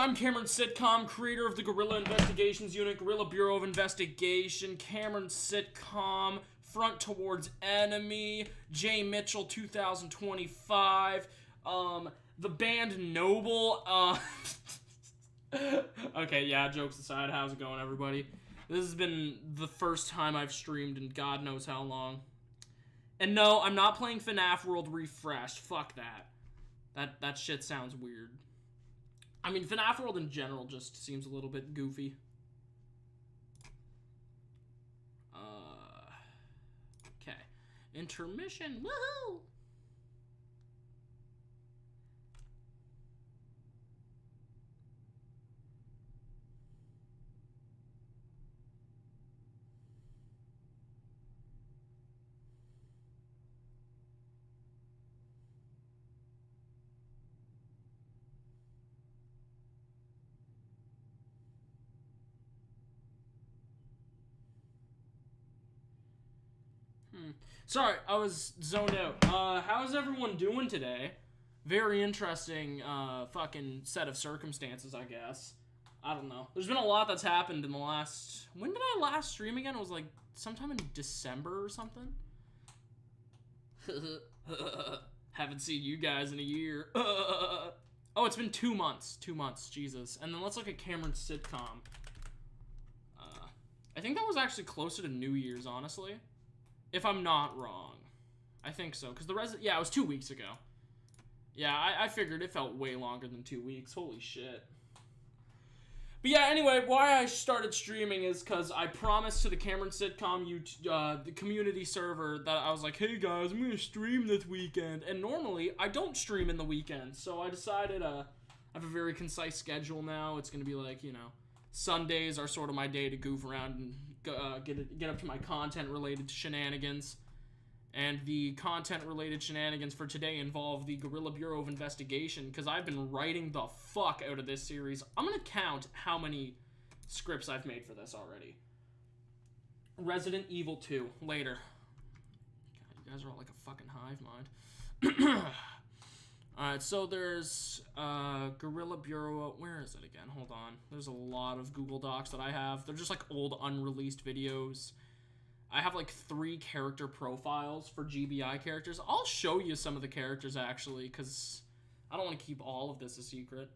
I'm Cameron Sitcom, creator of the Guerrilla Investigations Unit, Guerrilla Bureau of Investigation, Cameron Sitcom, Front Towards Enemy, J. Mitchell 2025, the band Noble, okay, yeah, jokes aside, how's it going, everybody? This has been the first time I've streamed in God knows how long. And no, I'm not playing FNAF World Refreshed, fuck that. That shit sounds weird. I mean, FNAF World in general just seems a little bit goofy. Okay. Intermission, woohoo! Sorry, I was zoned out. How's everyone doing today? Very interesting, fucking set of circumstances, I guess. I don't know. There's been a lot that's happened in the last... When did I last stream again? It was like sometime in December or something? Haven't seen you guys in a year. Oh, it's been 2 months. 2 months, Jesus. And then let's look at Cameron's Sitcom. I think that was actually closer to New Year's, honestly. If I'm not wrong. I think so, because yeah, it was 2 weeks ago. Yeah, I figured it felt way longer than 2 weeks. Holy shit. But yeah, anyway, why I started streaming is because I promised to the Cameron Sitcom the community server that I was like, hey guys, I'm gonna stream this weekend. And normally, I don't stream in the weekend, so I decided I have a very concise schedule now. It's gonna be like, you know, Sundays are sort of my day to goof around and get up to my content-related shenanigans. And the content-related shenanigans for today involve the Guerrilla Bureau of Investigation, because I've been writing the fuck out of this series. I'm gonna count how many scripts I've made for this already. Resident Evil 2, later. God, you guys are all like a fucking hive mind. Alright, so there's Guerrilla Bureau, where is it again? Hold on. There's a lot of Google Docs that I have. They're just like old unreleased videos. I have like 3 character profiles for GBI characters. I'll show you some of the characters actually, because I don't want to keep all of this a secret.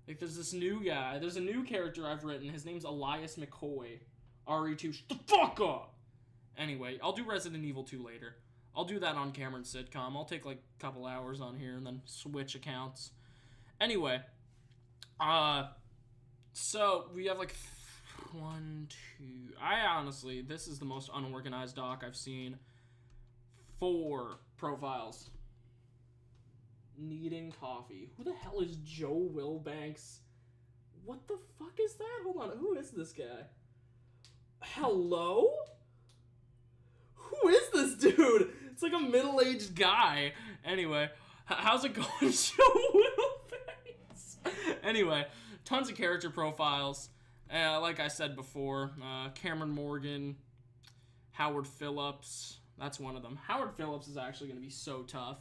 Like there's this new guy, there's a new character I've written. His name's Elias McCoy. RE2, shut the fuck up! Anyway, I'll do Resident Evil 2 later. I'll do that on Cameron's Sitcom. I'll take like a couple hours on here and then switch accounts. Anyway, so we have like 1, 2. I honestly, this is the most unorganized doc I've seen. 4 profiles. Needing coffee. Who the hell is Joe Wilbanks? What the fuck is that? Hold on, who is this guy? Hello? Who is this dude? It's like a middle-aged guy. Anyway, how's it going, Joe Wilbanks? Anyway, tons of character profiles. Like I said before, Cameron Morgan, Howard Phillips. That's one of them. Howard Phillips is actually going to be so tough.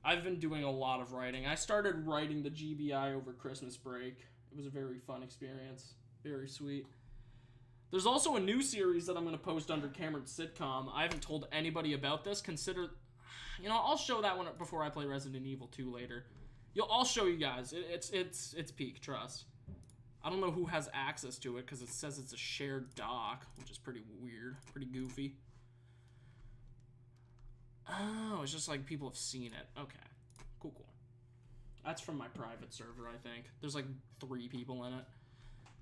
I've been doing a lot of writing. I started writing the GBI over Christmas break. It was a very fun experience. Very sweet. There's also a new series that I'm going to post under Cameron's Sitcom. I haven't told anybody about this. Consider, you know, I'll show that one before I play Resident Evil 2 later. I'll show you guys. It's peak, trust. I don't know who has access to it because it says it's a shared doc, which is pretty weird, pretty goofy. Oh, it's just like people have seen it. Okay, cool. That's from my private server, I think. There's like 3 people in it.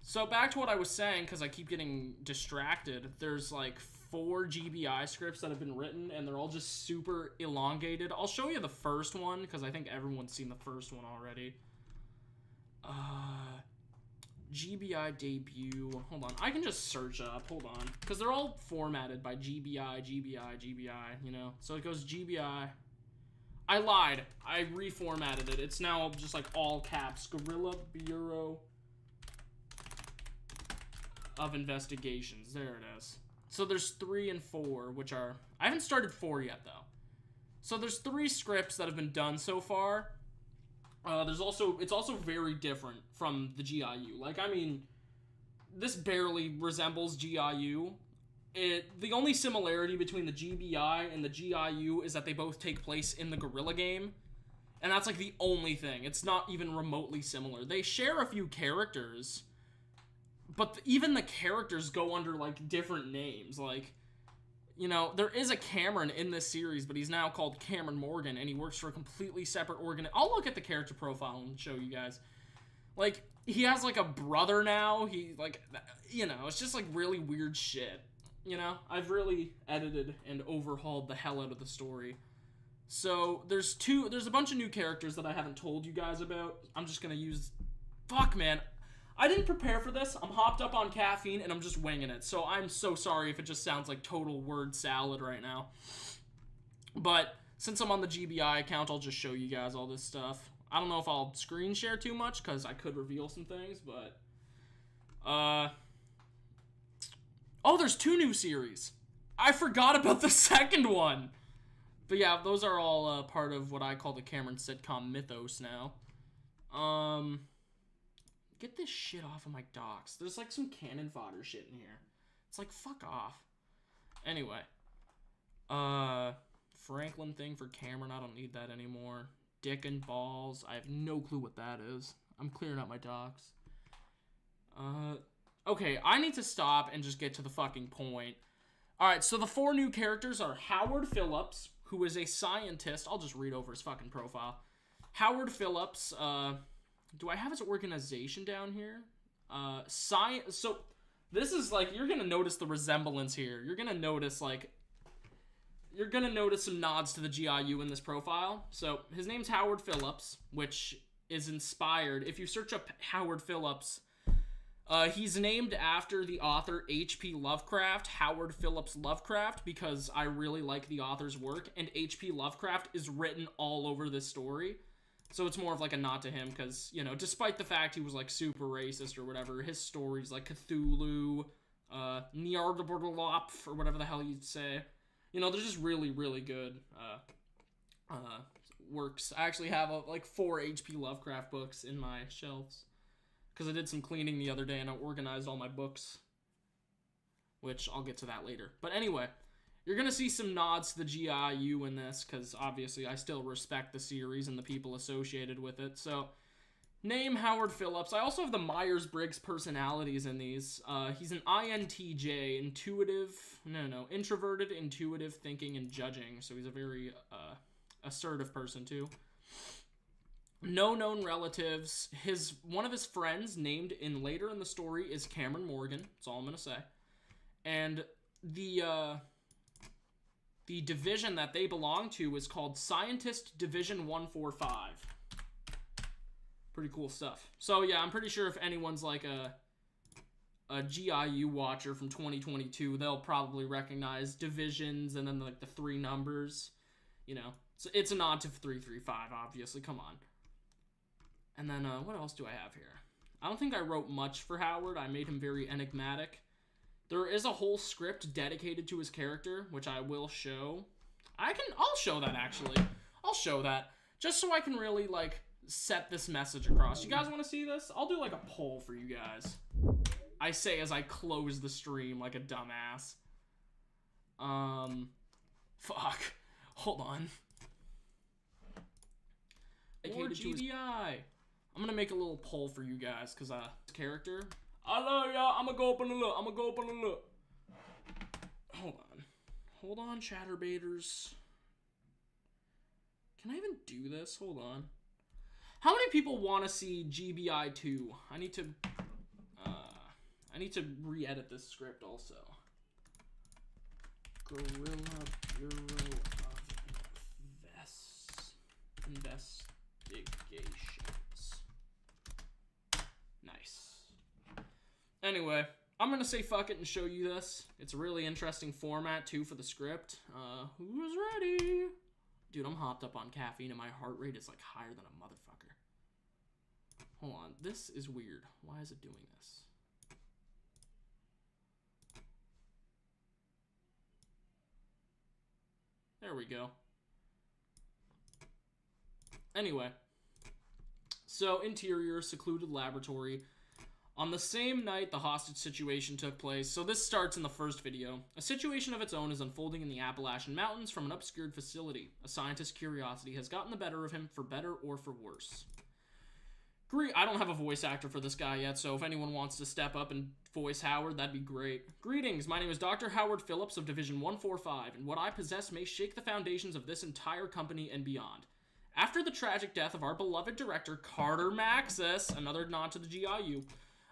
So back to what I was saying, because I keep getting distracted. There's like 4 GBI scripts that have been written, and they're all just super elongated. I'll show you the first one, because I think everyone's seen the first one already. GBI debut. Hold on. I can just search up. Hold on. Because they're all formatted by GBI, you know? So it goes GBI. I lied. I reformatted it. It's now just like all caps. Guerrilla Bureau of Investigations. There it is. So there's 3 and 4, which are... I haven't started 4 yet, though. So there's 3 scripts that have been done so far. It's also very different from the GIU. Like, I mean, this barely resembles GIU. The only similarity between the GBI and the GIU is that they both take place in the Gorilla game. And that's like the only thing. It's not even remotely similar. They share a few characters, but even the characters go under like different names. Like, you know, there is a Cameron in this series, but he's now called Cameron Morgan, and he works for a completely separate organ. I'll look at the character profile and show you guys. Like, he has like a brother now. He like, you know, it's just like really weird shit. You know, I've really edited and overhauled the hell out of the story. So, there's a bunch of new characters that I haven't told you guys about. I'm just gonna use... Fuck, man. I didn't prepare for this. I'm hopped up on caffeine, and I'm just winging it. So, I'm so sorry if it just sounds like total word salad right now. But, since I'm on the GBI account, I'll just show you guys all this stuff. I don't know if I'll screen share too much, because I could reveal some things, but... Oh, there's 2 new series. I forgot about the second one. But yeah, those are all part of what I call the Cameron sitcom mythos now. Get this shit off of my docs. There's like some cannon fodder shit in here. It's like, fuck off. Anyway. Franklin thing for Cameron. I don't need that anymore. Dick and balls. I have no clue what that is. I'm clearing out my docs. Okay, I need to stop and just get to the fucking point. Alright, so the 4 new characters are Howard Phillips, who is a scientist. I'll just read over his fucking profile. Howard Phillips, do I have his organization down here? So, this is like, you're gonna notice the resemblance here. You're gonna notice, like, some nods to the GIU in this profile. So, his name's Howard Phillips, which is inspired. If you search up Howard Phillips, he's named after the author H.P. Lovecraft, Howard Phillips Lovecraft, because I really like the author's work, and H.P. Lovecraft is written all over this story. So it's more of like a nod to him, because, you know, despite the fact he was like super racist or whatever, his stories like Cthulhu, Nyarlathotep, or whatever the hell you'd say, you know, they're just really, really good works. I actually have like 4 H.P. Lovecraft books in my shelves. Because I did some cleaning the other day and I organized all my books. Which, I'll get to that later. But anyway, you're going to see some nods to the GIU in this. Because, obviously, I still respect the series and the people associated with it. So, name Howard Phillips. I also have the Myers-Briggs personalities in these. He's an INTJ, introverted, intuitive, thinking, and judging. So, he's a very assertive person, too. No known relatives. One of his friends, named later in the story, is Cameron Morgan. That's all I'm gonna say. And the division that they belong to is called Scientist Division 145. Pretty cool stuff. So yeah, I'm pretty sure if anyone's like a GIU watcher from 2022, they'll probably recognize divisions and then like the 3 numbers. You know, so it's a nod to 335, obviously. Come on. And then, what else do I have here? I don't think I wrote much for Howard. I made him very enigmatic. There is a whole script dedicated to his character, which I will show. I'll show that, actually. I'll show that. Just so I can really, like, set this message across. You guys want to see this? I'll do, like, a poll for you guys. I say as I close the stream like a dumbass. Fuck. Hold on. Or GBI. I'm gonna make a little poll for you guys, because, character. Hello, y'all. I'm gonna go up and look. Hold on, chatterbaiters. Can I even do this? Hold on. How many people want to see GBI 2? I need to re-edit this script also. Guerrilla Bureau of Investigations. Nice. Anyway, I'm gonna say fuck it and show you this. It's a really interesting format too for the script. Who's ready? Dude, I'm hopped up on caffeine and my heart rate is like higher than a motherfucker. Hold on, this is weird. Why is it doing this? There we go. Anyway, So, interior, secluded laboratory. On the same night the hostage situation took place, so this starts in the first video. A situation of its own is unfolding in the Appalachian Mountains from an obscured facility. A scientist's curiosity has gotten the better of him, for better or for worse. I don't have a voice actor for this guy yet, so if anyone wants to step up and voice Howard, that'd be great. Greetings, my name is Dr. Howard Phillips of Division 145, and what I possess may shake the foundations of this entire company and beyond. After the tragic death of our beloved director, Carter Maxis, another nod to the GIU,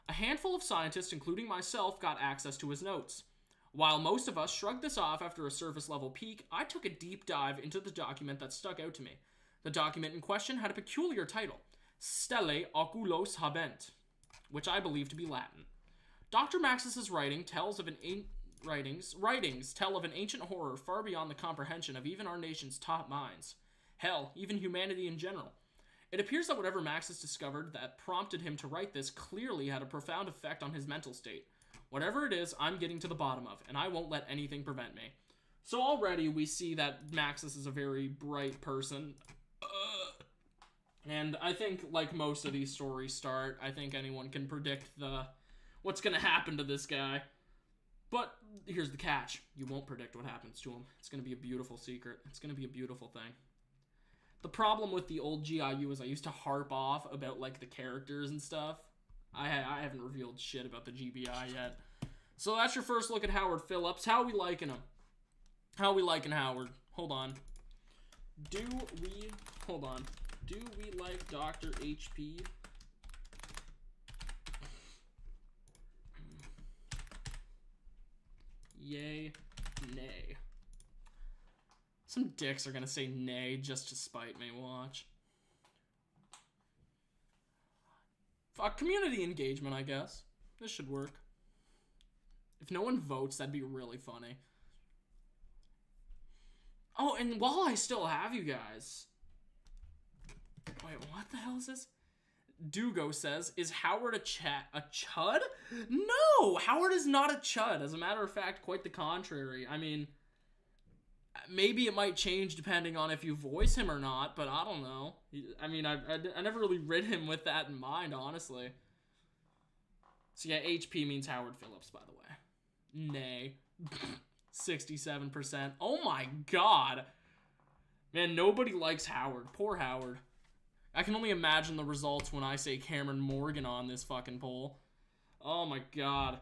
a handful of scientists, including myself, got access to his notes. While most of us shrugged this off after a surface-level peek, I took a deep dive into the document that stuck out to me. The document in question had a peculiar title, Stelle Oculos Habent, which I believe to be Latin. Dr. Maxis's writings tell of an ancient horror far beyond the comprehension of even our nation's top minds. Hell, even humanity in general. It appears that whatever Maxis discovered that prompted him to write this clearly had a profound effect on his mental state. Whatever it is, I'm getting to the bottom of, and I won't let anything prevent me. So already we see that Maxis is a very bright person. And I think, like most of these stories start, I think anyone can predict what's going to happen to this guy. But here's the catch. You won't predict what happens to him. It's going to be a beautiful secret. It's going to be a beautiful thing. The problem with the old GIU is I used to harp off about, like, the characters and stuff. I haven't revealed shit about the GBI yet. So that's your first look at Howard Phillips. How are we liking him? How are we liking Howard? Hold on. Do we like Dr. HP? Yay, nay. Some dicks are gonna say nay just to spite me. Watch. Fuck, community engagement, I guess. This should work. If no one votes, that'd be really funny. Oh, and while I still have you guys... Wait, what the hell is this? Dugo says, is Howard a chud? No! Howard is not a chud. As a matter of fact, quite the contrary. I mean... Maybe it might change depending on if you voice him or not, but I don't know. I mean, I never really read him with that in mind, honestly. So yeah, HP means Howard Phillips, by the way. Nay. 67%. Oh my god. Man, nobody likes Howard. Poor Howard. I can only imagine the results when I say Cameron Morgan on this fucking poll. Oh my god.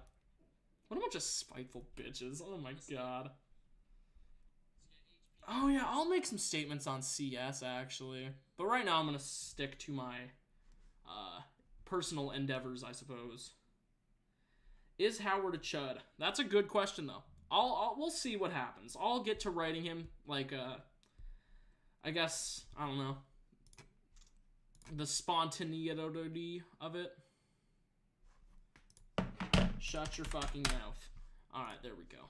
What a bunch of spiteful bitches. Oh my god. Oh yeah, I'll make some statements on CS actually. But right now I'm gonna stick to my personal endeavors, I suppose. Is Howard a chud? That's a good question though. We'll see what happens. I'll get to writing him like I guess, I don't know, the spontaneity of it. Shut your fucking mouth. Alright, there we go.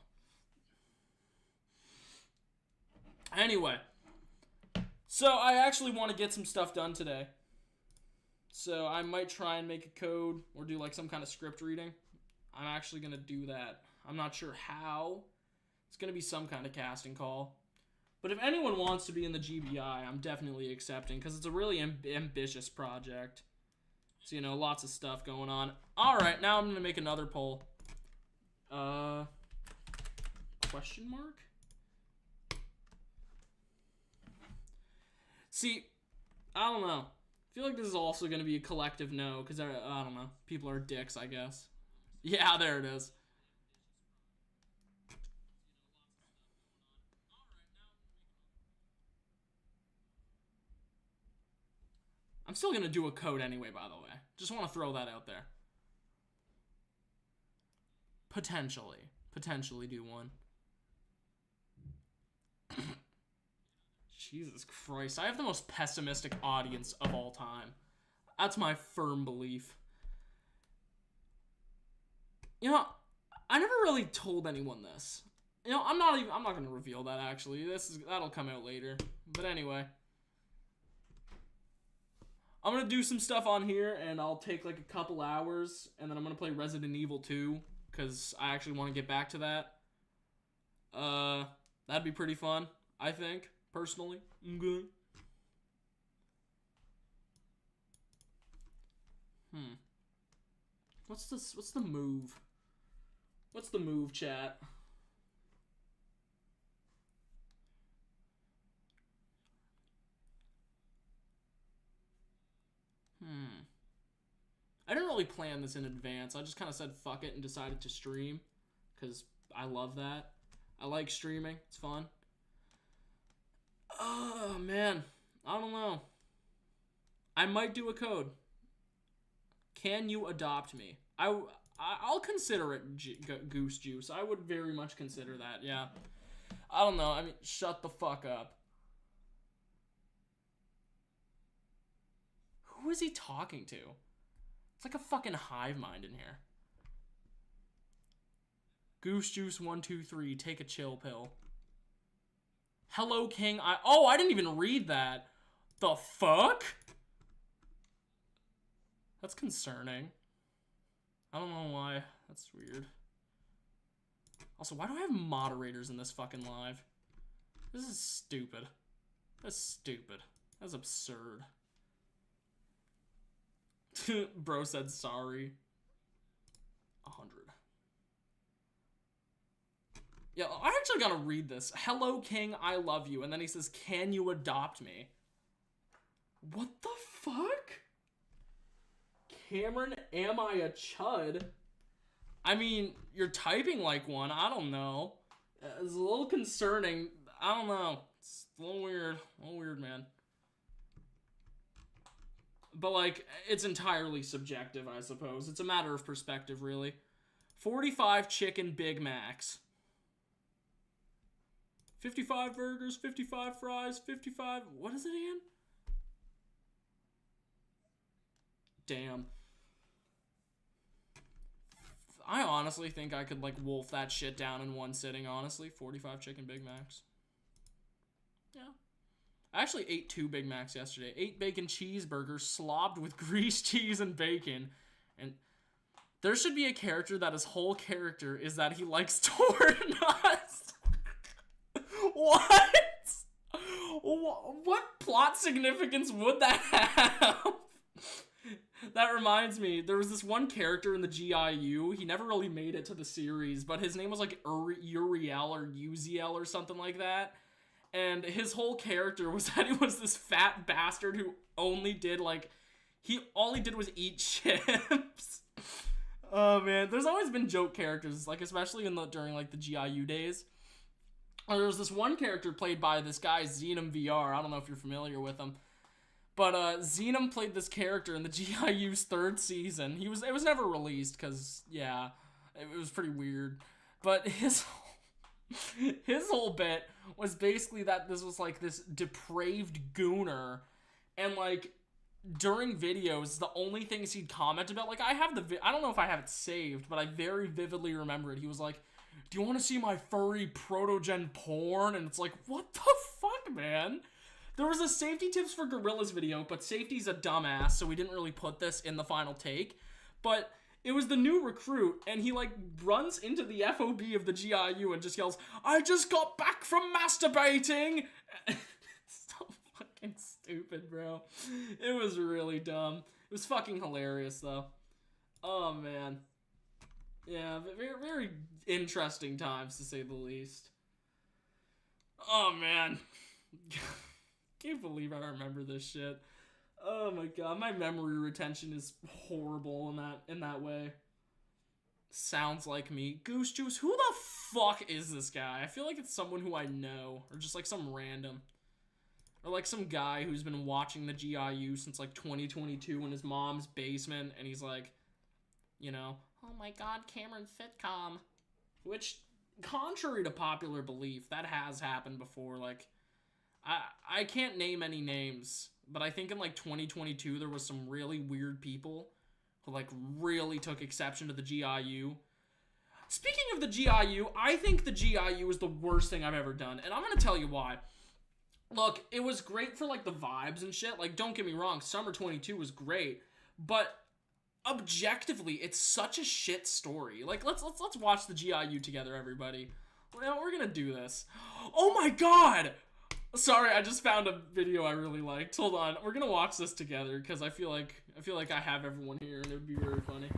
Anyway, so I actually want to get some stuff done today. So I might try and make a code or do like some kind of script reading. I'm actually going to do that. I'm not sure how. It's going to be some kind of casting call. But if anyone wants to be in the GBI, I'm definitely accepting because it's a really ambitious project. So, you know, lots of stuff going on. Alright, now I'm going to make another poll. Question mark? See, I don't know. I feel like this is also going to be a collective no, because, I don't know, people are dicks, I guess. Yeah, there it is. I'm still going to do a code anyway, by the way. Just want to throw that out there. Potentially. Potentially do one. Jesus Christ. I have the most pessimistic audience of all time. That's my firm belief. You know, I never really told anyone this. You know, I'm not going to reveal that actually. That'll come out later. But anyway, I'm going to do some stuff on here and I'll take like a couple hours and then I'm going to play Resident Evil 2 cuz I actually want to get back to that. That'd be pretty fun, I think. Personally, okay. What's this? What's the move? What's the move, chat? I didn't really plan this in advance. I just kind of said fuck it and decided to stream. Because I love that. I like streaming. It's fun. Oh, man. I don't know. I might do a code. Can you adopt me? I'll consider it Goose Juice. I would very much consider that, yeah. I don't know. I mean, shut the fuck up. Who is he talking to? It's like a fucking hive mind in here. Goose Juice 123, take a chill pill. Hello King, I didn't even read that. The fuck? That's concerning. I don't know why. That's weird. Also, why do I have moderators in this fucking live? This is stupid. That's stupid. That's absurd. Bro said sorry. 100. Yeah, I actually gotta read this. Hello, King, I love you. And then he says, can you adopt me? What the fuck? Cameron, am I a chud? I mean, you're typing like one. I don't know. It's a little concerning. I don't know. It's a little weird. A little weird, man. But, like, it's entirely subjective, I suppose. It's a matter of perspective, really. 45 chicken Big Macs. 55 burgers, 55 fries, 55... What is it again? Damn. I honestly think I could, like, wolf that shit down in one sitting, honestly. 45 chicken Big Macs. Yeah. I actually ate 2 Big Macs yesterday. 8 bacon cheeseburgers slobbed with grease, cheese, and bacon. And there should be a character that his whole character is that he likes torn nuts. What? What plot significance would that have? That reminds me, there was this one character in the GIU. He never really made it to the series, but his name was like Uriel or Uziel or something like that. And his whole character was that he was this fat bastard who only did like, all he did was eat chips. Oh man, there's always been joke characters, like especially during like the GIU days. There was this one character played by this guy Xenom VR. I don't know if you're familiar with him, but Xenom played this character in the GIU's 3rd season. It was never released because yeah, it was pretty weird. But his whole bit was basically that this was like this depraved gooner, and like during videos, the only things he'd comment about, like I don't know if I have it saved, but I very vividly remember it. He was like, do you want to see my furry proto-gen porn? And it's like, what the fuck, man? There was a safety tips for gorillas video, but safety's a dumbass, so we didn't really put this in the final take. But it was the new recruit, and he like runs into the FOB of the GIU and just yells, I just got back from masturbating! So fucking stupid, bro. It was really dumb. It was fucking hilarious, though. Oh, man. Yeah, very, very interesting times, to say the least. Oh, man. Can't believe I remember this shit. Oh my god, my memory retention is horrible in that way. Sounds like me. Goose Juice, who the fuck is this guy? I feel like it's someone who I know, or just like some random. Or like some guy who's been watching the GIU since like 2022 in his mom's basement, and he's like, you know, oh my god, Cameron Sitcom. Which, contrary to popular belief, that has happened before. Like, I can't name any names, but I think in like 2022 there was some really weird people who like really took exception to the GIU. Speaking of the GIU, I think the GIU is the worst thing I've ever done, and I'm gonna tell you why. Look, it was great for like the vibes and shit. Like, don't get me wrong, Summer 22 was great, but objectively, it's such a shit story. Like, let's watch the GIU together, everybody. We're gonna do this. Oh my god! Sorry, I just found a video I really liked. Hold on, we're gonna watch this together because I feel like I have everyone here and it would be very funny.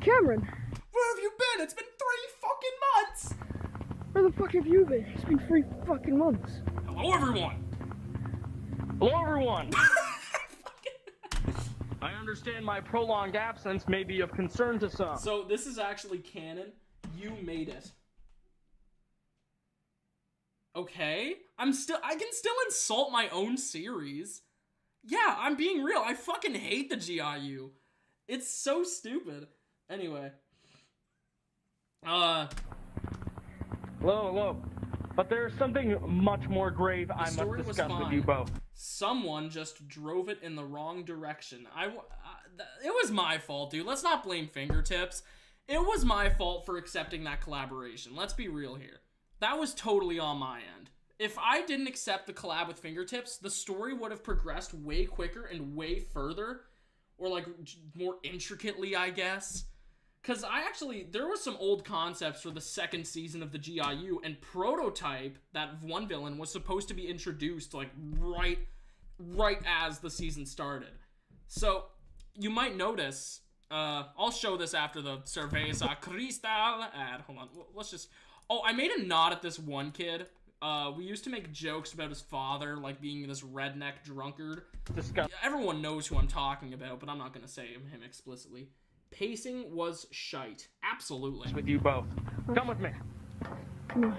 Cameron, where have you been? It's been 3 fucking months. Where the fuck have you been? It's been 3 fucking months. Hello, everyone. Hello, everyone. I understand my prolonged absence may be of concern to some. So this is actually canon. You made it. Okay, I can still insult my own series. Yeah, I'm being real. I fucking hate the GIU. It's so stupid. Anyway. Hello, hello. But there's something much more grave I must discuss with you both. Someone just drove it in the wrong direction. It was my fault, dude. Let's not blame fingertips. It was my fault for accepting that collaboration. Let's be real here. That was totally on my end. If I didn't accept the collab with fingertips, the story would have progressed way quicker and way further. Or, like, more intricately, I guess. Because there was some old concepts for the 2nd season of the GIU, and Prototype, that one villain, was supposed to be introduced, like, right as the season started. So, you might notice, I'll show this after the Cerveza Cristal ad. Hold on, let's just... Oh, I made a nod at this one kid. We used to make jokes about his father, like, being this redneck drunkard. Everyone knows who I'm talking about, but I'm not going to say him explicitly. Pacing was shite. Absolutely. With you both. Come with me. Come on.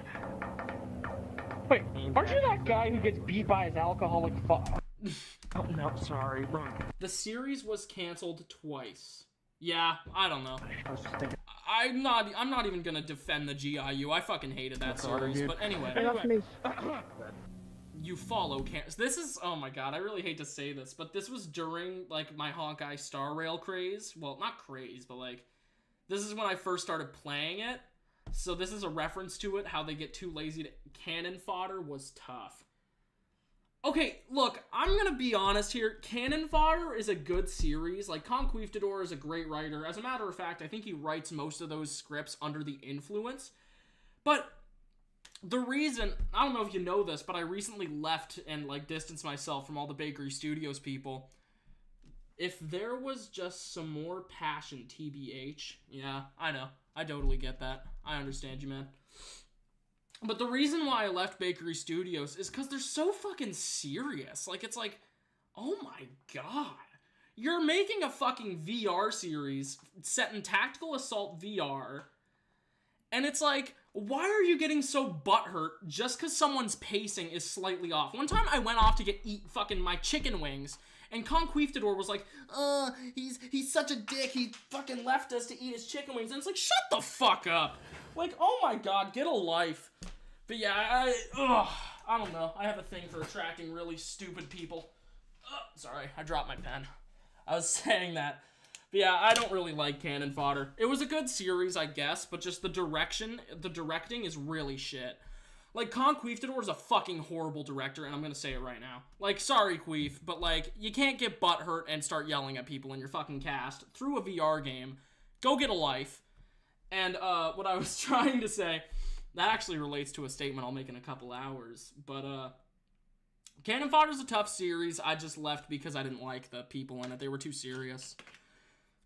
Wait, aren't you that guy who gets beat by his alcoholic Oh, no, sorry. Wrong. The series was canceled twice. Yeah, I don't know. I was just thinking. I'm not even gonna defend the GIU. I fucking hated that series. But anyway. That's me. You follow this is, oh my god, I really hate to say this, but this was during, like, my Hawkeye Star Rail craze. Well, not craze, but, like, this is when I first started playing it. So this is a reference to it. How they get too lazy to... Cannon Fodder was tough. Okay, look, I'm gonna be honest here. Cannon Fodder is a good series. Like, Conquistador is a great writer. As a matter of fact, I think he writes most of those scripts under the influence. But... the reason, I don't know if you know this, but I recently left and, like, distanced myself from all the Bakery Studios people. If there was just some more passion, TBH. Yeah, I know. I totally get that. I understand you, man. But the reason why I left Bakery Studios is because they're so fucking serious. Like, it's like, oh my god. You're making a fucking VR series set in Tactical Assault VR, and it's like, why are you getting so butthurt just because someone's pacing is slightly off? One time I went off to eat fucking my chicken wings, and Conquistador was like, he's such a dick, he fucking left us to eat his chicken wings. And it's like, shut the fuck up. Like, oh my god, get a life. But yeah, I don't know. I have a thing for attracting really stupid people. Sorry, I dropped my pen. I was saying that. But yeah, I don't really like Cannon Fodder. It was a good series, I guess, but just the directing is really shit. Like, Conquistador is a fucking horrible director, and I'm gonna say it right now. Like, sorry, Queef, but, like, you can't get butthurt and start yelling at people in your fucking cast through a VR game. Go get a life. And, what I was trying to say, that actually relates to a statement I'll make in a couple hours, but, Cannon Fodder's a tough series. I just left because I didn't like the people in it. They were too serious.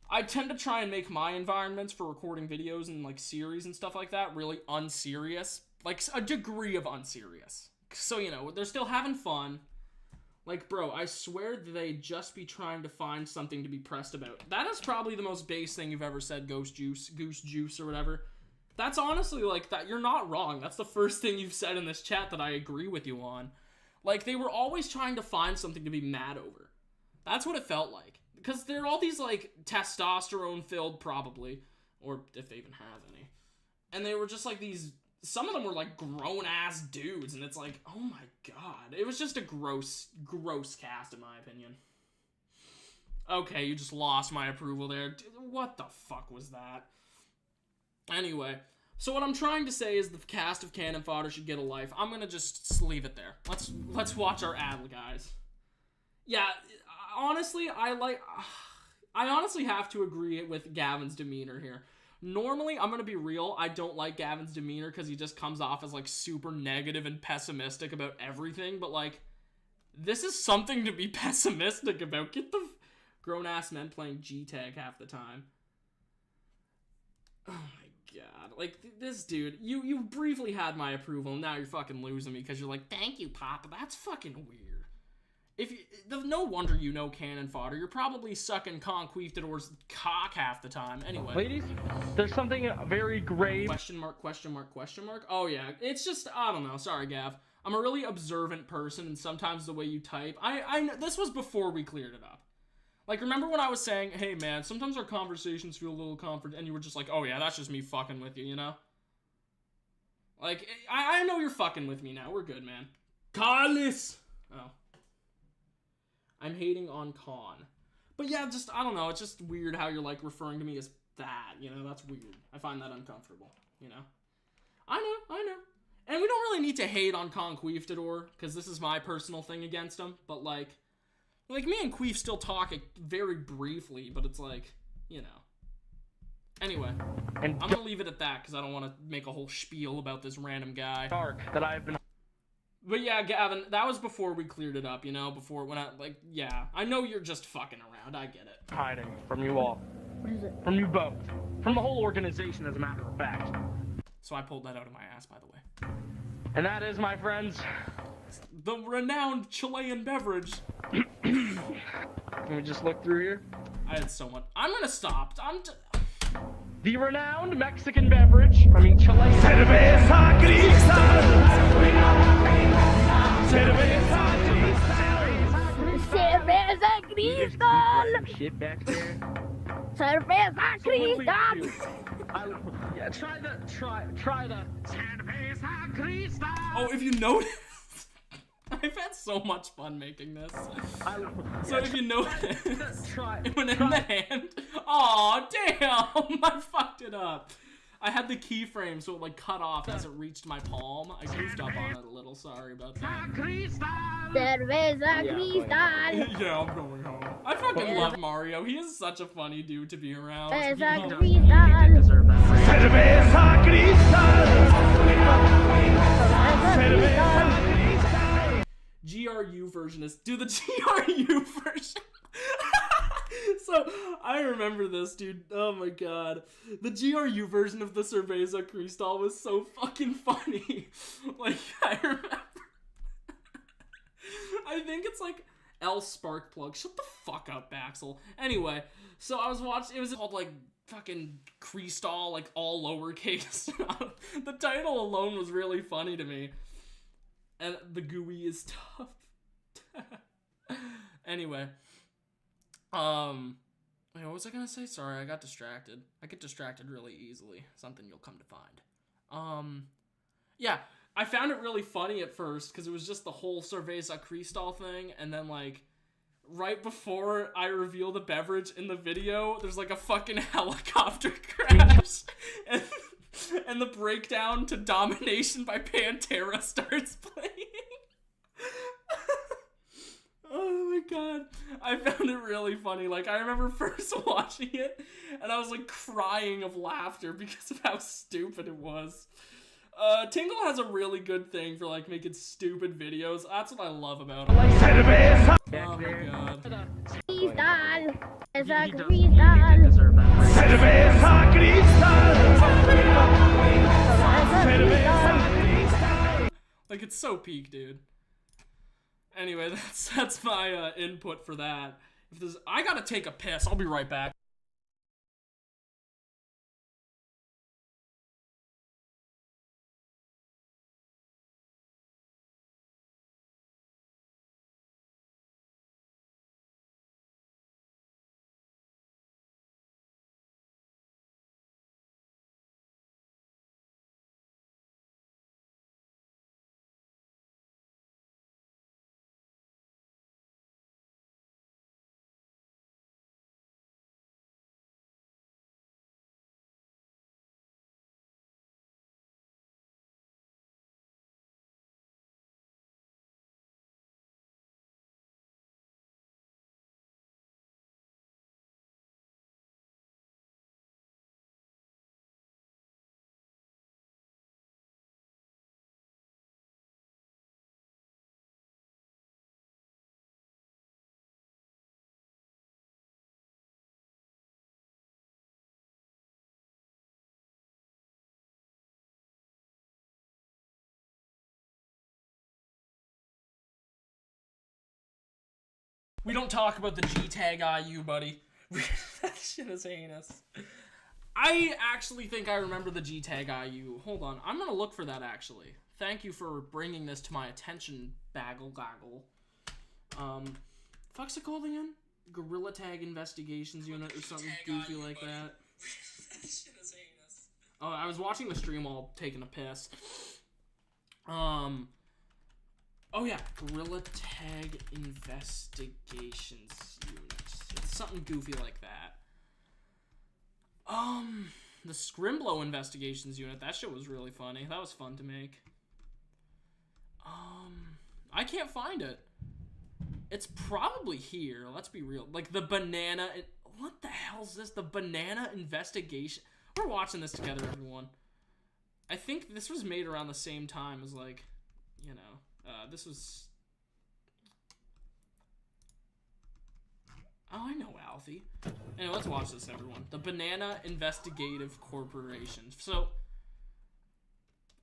I tend to try and make my environments for recording videos and, like, series and stuff like that really unserious. Like, a degree of unserious. So, you know, they're still having fun. Like, bro, I swear they just be trying to find something to be pressed about. That is probably the most base thing you've ever said, Goose Juice, or whatever. That's honestly, like, that you're not wrong. That's the first thing you've said in this chat that I agree with you on. Like, they were always trying to find something to be mad over. That's what it felt like. Because they're all these, like, testosterone-filled, probably. Or if they even have any. And they were just, like, these... Some of them were, like, grown-ass dudes. And it's like, oh my god. It was just a gross cast, in my opinion. Okay, you just lost my approval there. What the fuck was that? Anyway. So what I'm trying to say is the cast of Cannon Fodder should get a life. I'm gonna just leave it there. Let's watch our ad, guys. Yeah... Honestly, I honestly have to agree with Gavin's demeanor here. Normally, I'm gonna be real, I don't like Gavin's demeanor because he just comes off as like super negative and pessimistic about everything, but like, this is something to be pessimistic about. Get the grown-ass men playing G-Tag half the time. Oh my god. Like, this dude, you briefly had my approval, and now you're fucking losing me because you're like, thank you, Papa. That's fucking weird. No wonder you know cannon fodder. You're probably sucking Conquistador's cock half the time. Anyway. Ladies, there's something very grave. Question mark, question mark, question mark. Oh, yeah. It's just, I don't know. Sorry, Gav. I'm a really observant person, and sometimes the way you type... This was before we cleared it up. Like, remember when I was saying, hey, man, sometimes our conversations feel a little comfort, and you were just like, oh, yeah, that's just me fucking with you, you know? Like, I know you're fucking with me now. We're good, man. Carlos! Oh. I'm hating on Con. But yeah, just, I don't know, it's just weird how you're, like, referring to me as that, you know? That's weird. I find that uncomfortable, you know? I know. And we don't really need to hate on Conquistador, because this is my personal thing against him, but, like me and Queef still talk very briefly, but it's like, you know. Anyway, And I'm gonna leave it at that, because I don't want to make a whole spiel about this random guy. dark that I've been... But yeah, Gavin, that was before we cleared it up, you know? Yeah. I know you're just fucking around, I get it. hiding from you all. What is it? From you both. From the whole organization, as a matter of fact. So I pulled that out of my ass, by the way. And that is, my friends... The renowned Chilean beverage. Let me just look through here. I had so much. I'm gonna stop. The renowned Mexican beverage. I mean, Chilean. Cerveza cristal. Cerveza Cerveza Cristal! Shit back there. Cerveza Cristal! Yeah, try the Cerveza Cristal. Oh, if you notice, I've had so much fun making this. So if you notice, try. it went in the hand. Aw, damn! I fucked it up. I had the keyframe so it like cut off as it reached my palm. I goofed up on it a little. Sorry about that. Cerveza Cristal! Yeah, I'm going home. I fucking love Mario. He is such a funny dude to be around. Cerveza You did deserve that phrase. Cerveza cristal. Cerveza cristal. GRU version is... Do the GRU version. So, I remember this, dude. Oh my god. The GRU version of the Cerveza Cristal was so fucking funny. Like, I remember... I think it's like L Sparkplug. Shut the fuck up, Baxel. Anyway, so I was watching... It was called, like, fucking Cristal, like, all lowercase. The title alone was really funny to me. And the GUI is tough. Anyway. Wait, what was I gonna say? Sorry, I got distracted. I get distracted really easily. Something you'll come to find. Yeah, I found it really funny at first because it was just the whole Cerveza Cristal thing, and then, like, right before I reveal the beverage in the video, there's, like, a fucking helicopter crash, and the breakdown to Domination by Pantera starts playing. Oh my god. I found it really funny. Like, I remember first watching it, and I was, like, crying of laughter because of how stupid it was. Tingle has a really good thing for, like, making stupid videos. That's what I love about him. Cerveza. Oh my god. Cristal! Cerveza You did Cristal! deserve that phrase. Cerveza cristal. Cerveza Cristal! Like, it's so peak, dude. Anyway, that's my input for that. I gotta take a piss. I'll be right back. We don't talk about the G-Tag IU, buddy. That shit is heinous. I actually think I remember the G-Tag IU. Hold on. I'm going to look for that, actually. Thank you for bringing this to my attention, Baggle Gaggle. Fuck's it called again? Gorilla Tag Investigations Unit or something goofy like that. That shit is heinous. Oh, I was watching the stream while taking a piss. Oh yeah, Gorilla Tag Investigations Unit. It's something goofy like that. The Scrimblow Investigations Unit. That shit was really funny. That was fun to make. I can't find it. It's probably here. Let's be real. Like the banana. What the hell is this? The Banana Investigation. We're watching this together, everyone. I think this was made around the same time as, like, you know, this was. Oh, I know, Alfie. Anyway, let's watch this, everyone. The Banana Investigative Corporation. So,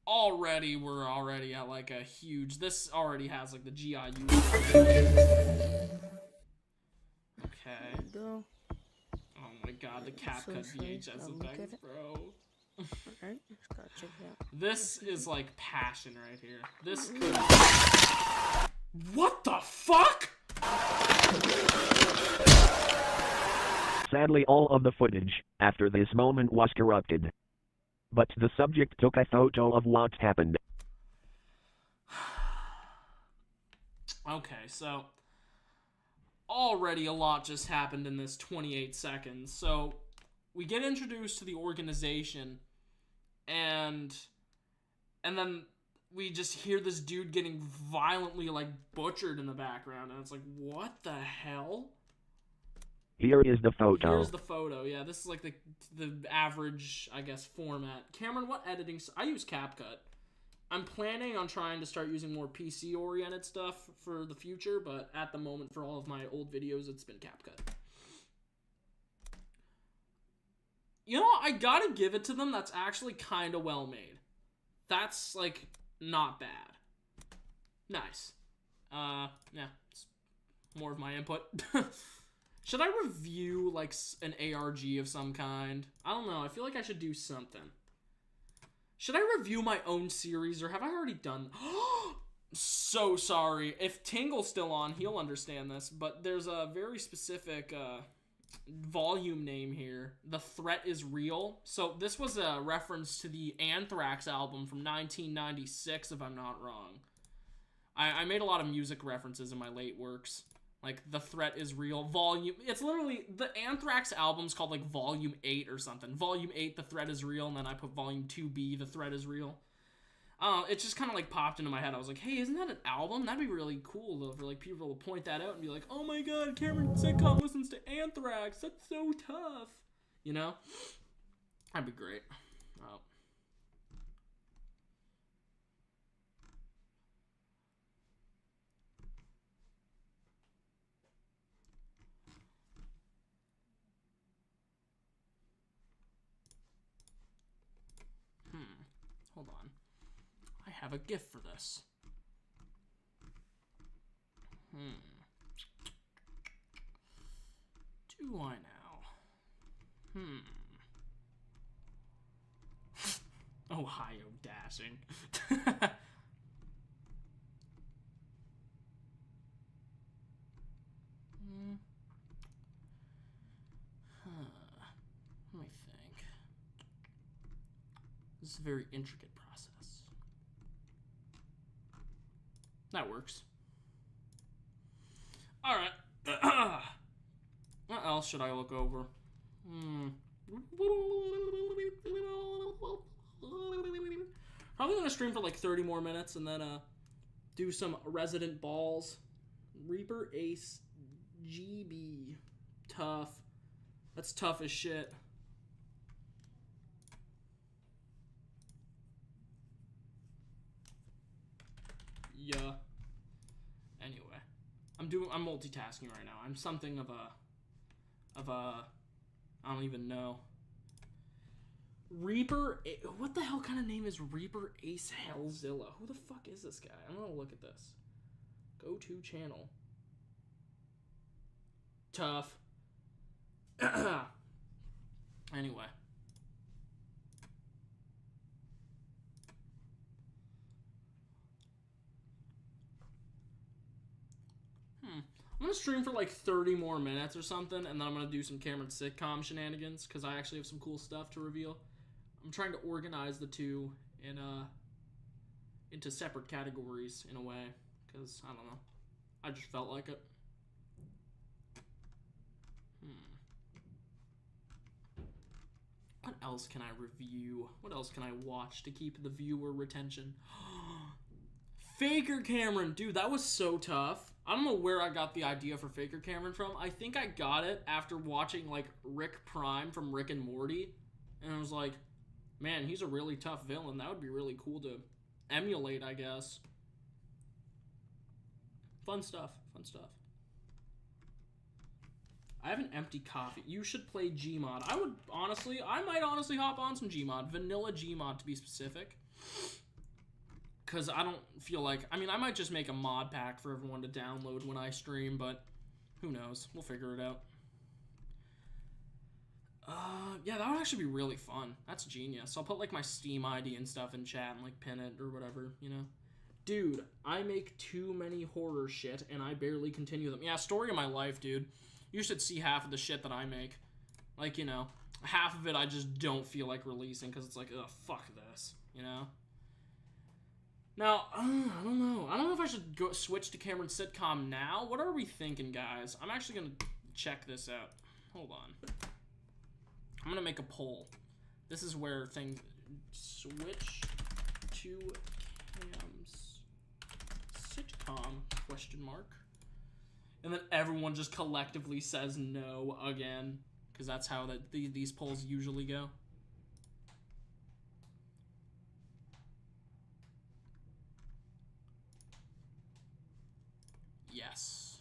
we're already at, like, a huge... This already has, like, the GIU. Okay. Go. Oh my god, the CapCut VHS effects, bro. Alright, let's go check it out. This is, like, passion right here. This could... What the fuck?! Sadly, all of the footage after this moment was corrupted. But the subject took a photo of what happened. Okay, so already a lot just happened in this 28 seconds. So we get introduced to the organization, and then we just hear this dude getting violently, like, butchered in the background, and it's like, what the hell? Here is the photo. Here's the photo. Yeah, this is like the average, I guess, format. Cameron, what editing? I use CapCut. I'm planning on trying to start using more PC-oriented stuff for the future, but at the moment, for all of my old videos, it's been CapCut. You know, I gotta give it to them. That's actually kind of well made. That's, like, not bad. Nice. Yeah, it's more of my input. Should I review, like, an ARG of some kind? I don't know. I feel like I should do something. Should I review my own series, or have I already done... So sorry. If Tingle's still on, he'll understand this, but there's a very specific volume name here. The Threat is Real. So this was a reference to the Anthrax album from 1996, if I'm not wrong. I made a lot of music references in my late works. Like, The Threat is Real, volume... It's literally... The Anthrax album's called, like, Volume 8 or something. Volume 8, The Threat is Real, and then I put Volume 2B, The Threat is Real. It just kind of, like, popped into my head. I was like, hey, isn't that an album? That'd be really cool, though, for, like, people to point that out and be like, oh my god, Cameron Sitcom listens to Anthrax. That's so tough. You know? That'd be great. Oh. Hold on. I have a gift for this. Do I now? Ohio dashing. Let me think. This is a very intricate process. That works. Alright. What else should I look over? Probably gonna stream for like 30 more minutes and then do some Resident Balls. Reaper Ace GB. Tough. That's tough as shit. Yeah. Anyway, I'm multitasking right now. I'm something of a I don't even know. Reaper, what the hell kind of name is Reaper Ace Hellzilla? Who the fuck is this guy? I'm gonna look at this. Go to channel. tough. Anyway. I'm gonna stream for like 30 more minutes or something, and then I'm gonna do some Cameron Sitcom shenanigans, because I actually have some cool stuff to reveal. I'm trying to organize the two in into separate categories in a way, because I don't know. I just felt like it. What else can I review? What else can I watch to keep the viewer retention? Faker Cameron, dude, that was so tough. I don't know where I got the idea for Faker Cameron from. I think I got it after watching like Rick Prime from Rick and Morty, and I was like, man, he's a really tough villain. That would be really cool to emulate, I guess. Fun stuff. Fun stuff. I have an empty coffee. You should play Gmod. I might honestly hop on some Gmod. Vanilla Gmod, to be specific. Because I don't feel like... I mean, I might just make a mod pack for everyone to download when I stream, but who knows? We'll figure it out. Yeah, that would actually be really fun. That's genius. I'll put, like, my Steam ID and stuff in chat and, like, pin it or whatever, you know? Dude, I make too many horror shit, and I barely continue them. Yeah, story of my life, dude. You should see half of the shit that I make. Like, you know, half of it I just don't feel like releasing because it's like, ugh, fuck this, you know? Now, I don't know. I don't know if I should go switch to Cameron Sitcom now. What are we thinking, guys? I'm actually going to check this out. Hold on. I'm going to make a poll. This is where things... Switch to Cam's Sitcom, question mark. And then everyone just collectively says no again. Because that's how these polls usually go. Yes.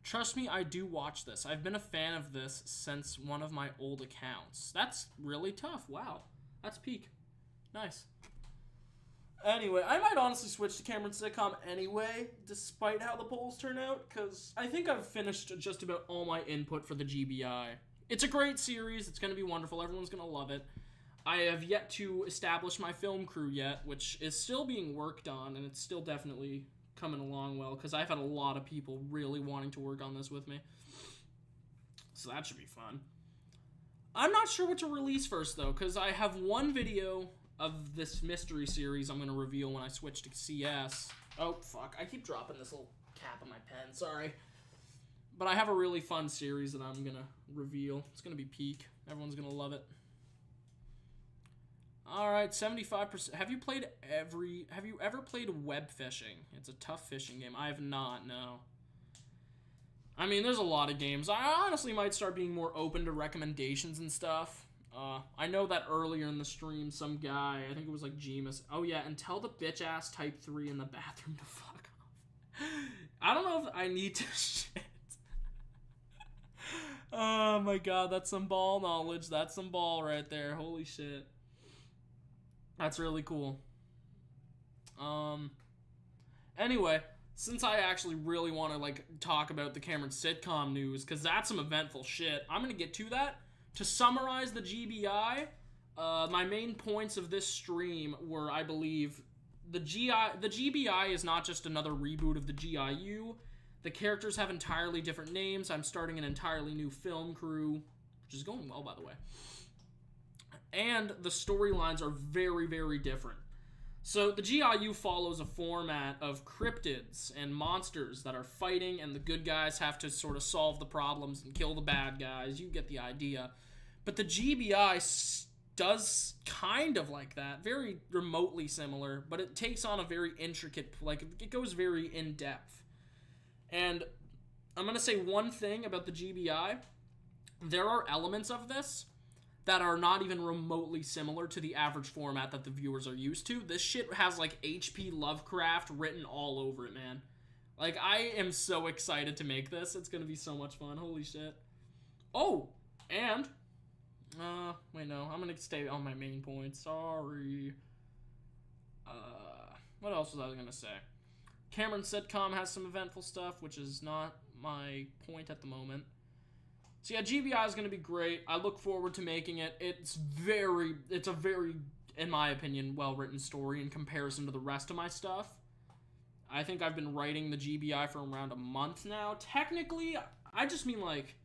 Trust me, I do watch this. I've been a fan of this since one of my old accounts. That's really tough. Wow. That's peak. Nice. Anyway, I might honestly switch to Cameron Sitcom anyway, despite how the polls turn out, because I think I've finished just about all my input for the GBI. It's a great series. It's going to be wonderful. Everyone's going to love it. I have yet to establish my film crew yet, which is still being worked on, and it's still definitely coming along well, because I've had a lot of people really wanting to work on this with me. So that should be fun. I'm not sure what to release first, though, because I have one video of this mystery series I'm going to reveal when I switch to CS. Oh, fuck. I keep dropping this little cap on my pen. Sorry. But I have a really fun series that I'm going to reveal. It's going to be peak. Everyone's going to love it. Alright, 75%. Have you ever played web fishing? It's a tough fishing game. I have not, no. I mean, there's a lot of games. I honestly might start being more open to recommendations and stuff. I know that earlier in the stream, some guy, I think it was like Gemus. Oh yeah, and tell the bitch ass type 3 in the bathroom to fuck off. I don't know if I need to shit. Oh my god, that's some ball knowledge. That's some ball right there. Holy shit. That's really cool. Anyway, since I actually really want to like talk about the Cameron Sitcom news, because that's some eventful shit, I'm gonna get to that. To summarize the GBI, my main points of this stream were, I believe, the GBI is not just another reboot of the GIU. The characters have entirely different names. I'm starting an entirely new film crew, which is going well, by the way. And the storylines are very, very different. So the GIU follows a format of cryptids and monsters that are fighting, and the good guys have to sort of solve the problems and kill the bad guys. You get the idea. But the GBI does kind of like that, very remotely similar, but it takes on a very intricate, like, it goes very in-depth. And I'm going to say one thing about the GBI. There are elements of this that are not even remotely similar to the average format that the viewers are used to. This shit has, like, H.P. Lovecraft written all over it, man. Like, I am so excited to make this. It's gonna be so much fun. Holy shit. Oh, and... wait, no. I'm gonna stay on my main point. Sorry. What else was I gonna say? Cameron Sitcom has some eventful stuff, which is not my point at the moment. So yeah, GBI is going to be great. I look forward to making it. It's a very, in my opinion, well-written story in comparison to the rest of my stuff. I think I've been writing the GBI for around a month now. Technically, I just mean like,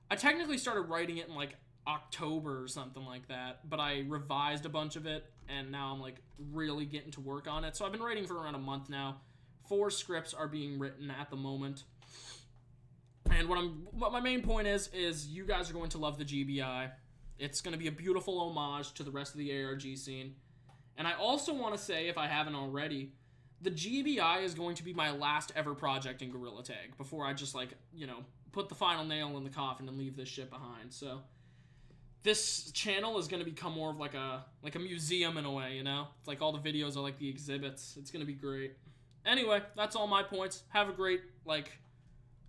I technically started writing it in like October or something like that, but I revised a bunch of it, and now I'm like really getting to work on it. So I've been writing for around a month now. 4 scripts are being written at the moment. And what my main point is you guys are going to love the GBI. It's going to be a beautiful homage to the rest of the ARG scene. And I also want to say, if I haven't already, the GBI is going to be my last ever project in Gorilla Tag before I just, like, you know, put the final nail in the coffin and leave this shit behind. So this channel is going to become more of like a museum in a way, you know? It's like all the videos are like the exhibits. It's going to be great. Anyway, that's all my points. Have a great, like,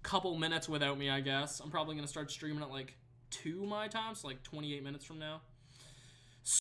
couple minutes without me, I guess. I'm probably going to start streaming at like 2 my time, so like 28 minutes from now.